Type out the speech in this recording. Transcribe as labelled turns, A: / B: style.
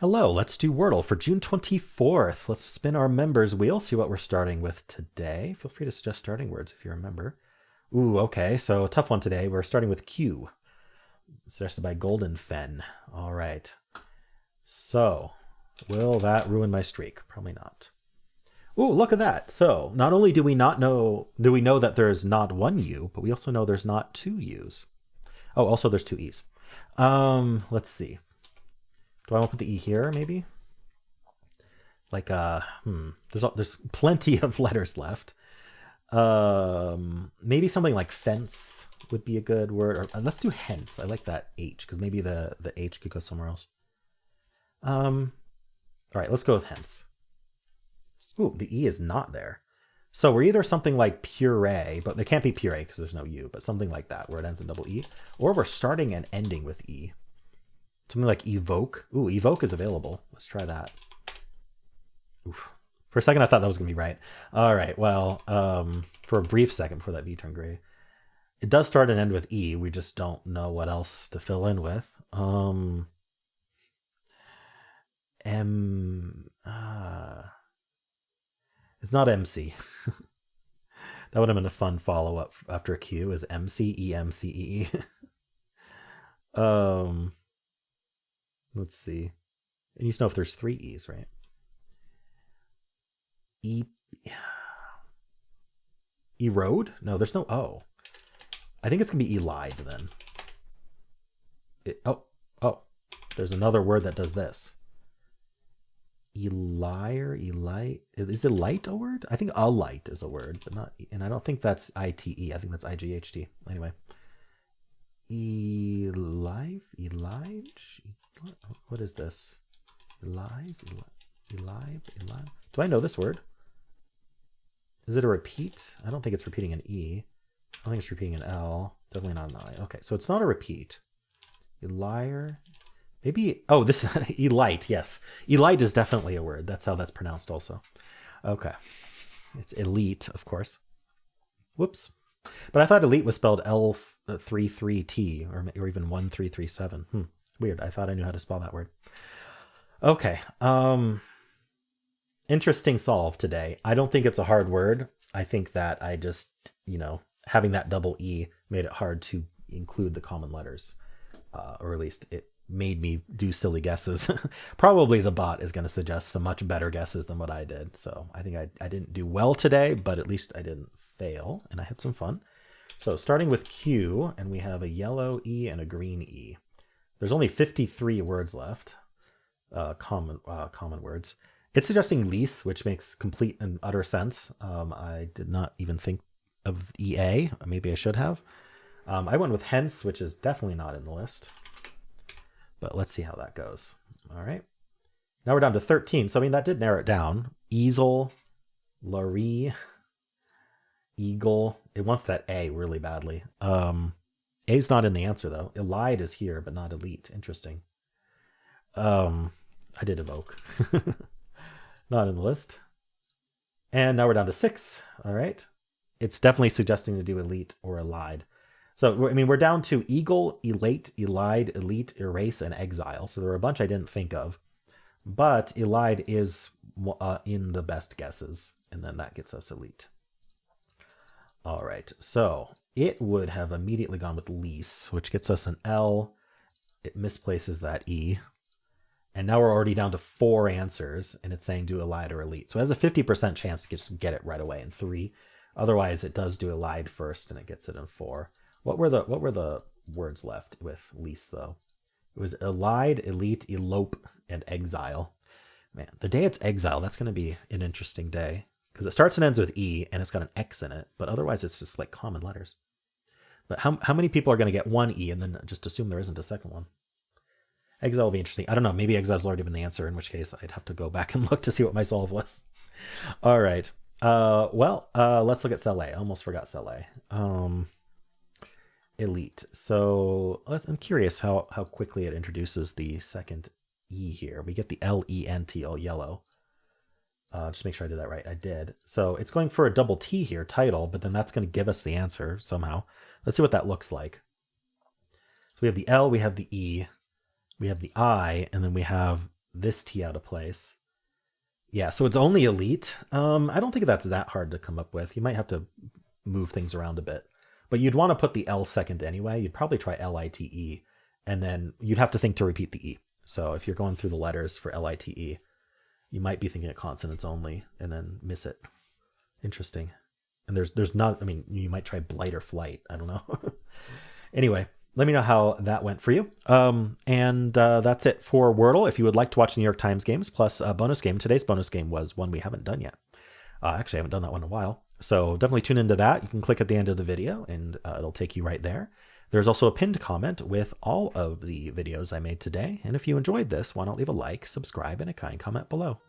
A: Hello, let's do Wordle for June 24th. Let's spin our members wheel, see what we're starting with today. Feel free to suggest starting words if you remember. Ooh, okay, so tough one today. We're starting with Q, suggested by Golden Fen. All right. So, will that ruin my streak? Probably not. Ooh, look at that. So, not only do we know that there's not one U, but we also know there's not two U's. Oh, also there's two E's. Let's see. Do I want to put the E here, maybe? Like, there's plenty of letters left. Maybe something like fence would be a good word. Or let's do hence. I like that H, because maybe the H could go somewhere else. All right, let's go with hence. Ooh, the E is not there. So we're either something like puree, but there can't be puree because there's no U, but something like that where it ends in double E. Or we're starting and ending with E. Something like evoke. Ooh, evoke is available. Let's try that. Oof. For a second, I thought that was going to be right. All right, well, for a brief second before that V turned gray. It does start and end with E. We just don't know what else to fill in with. It's not MC. That would have been a fun follow-up after Q is MC, EMCEE. Let's see. And you know if there's three E's, right? Erode? No, there's no O. I think it's gonna be elide then. Oh, there's another word that does this. Elire, elite. Is elite a word? I think alight is a word, but not. And I don't think that's ITE. I think that's IGHT. Anyway, Elive, Elige. What is this? Elize, Elive. Do I know this word? Is it a repeat? I don't think it's repeating an E. I don't think it's repeating an L. Definitely not an I. Okay, so it's not a repeat. Elire. Maybe, oh, this elite, yes. Elite is definitely a word. That's how that's pronounced also. Okay. It's elite, of course. Whoops. But I thought elite was spelled L33T or even 1337. Weird. I thought I knew how to spell that word. Okay. Interesting solve today. I don't think it's a hard word. I think that I just, having that double E made it hard to include the common letters. Or at least it made me do silly guesses. Probably the bot is going to suggest some much better guesses than what I did. So I think I didn't do well today, but at least I didn't fail and I had some fun. So starting with Q, and we have a yellow E and a green E. There's only 53 words left, common words. It's suggesting lease, which makes complete and utter sense. I did not even think of EA. Maybe I should have. I went with hence, which is definitely not in the list. But let's see how that goes. All right. Now we're down to 13. So, I mean, that did narrow it down. Easel, Larry, Eagle. It wants that A really badly. A's not in the answer, though. Elide is here, but not elite. Interesting. I did evoke. Not in the list. And now we're down to 6. All right. It's definitely suggesting to do elite or elide. So, I mean, we're down to eagle, elate, elide, elite, erase, and exile. So there are a bunch I didn't think of. But elide is in the best guesses. And then that gets us elite. All right. So it would have immediately gone with lease, which gets us an L. It misplaces that E. And now we're already down to 4 answers. And it's saying do elide or elite. So it has a 50% chance to just get it right away in 3. Otherwise, it does do elide first and it gets it in 4. What were the words left with lease, though? It was elide, elite, elope, and exile. Man, the day it's exile, that's going to be an interesting day. Because it starts and ends with E, and it's got an X in it. But otherwise, it's just like common letters. But how many people are going to get one E and then just assume there isn't a second one? Exile will be interesting. I don't know. Maybe exile's already been the answer, in which case I'd have to go back and look to see what my solve was. All right. Let's look at cell A. I almost forgot cell A. Elite. So I'm curious how quickly it introduces the second E here. We get the LENT, all yellow. Just make sure I did that right. I did. So it's going for a double T here, title, but then that's going to give us the answer somehow. Let's see what that looks like. So we have the L, we have the E, we have the I, and then we have this T out of place. Yeah, so it's only elite. I don't think that's that hard to come up with. You might have to move things around a bit. But you'd want to put the L second anyway. You'd probably try LITE, and then you'd have to think to repeat the E. So if you're going through the letters for LITE, you might be thinking of consonants only and then miss it. Interesting. And there's not, I mean, you might try blight or flight. I don't know. Anyway, let me know how that went for you. And that's it for Wordle. If you would like to watch the New York Times games plus a bonus game, today's bonus game was one we haven't done yet. Actually, I haven't done that one in a while. So definitely tune into that. You can click at the end of the video and it'll take you right there. There's also a pinned comment with all of the videos I made today. And if you enjoyed this, why not leave a like, subscribe, and a kind comment below.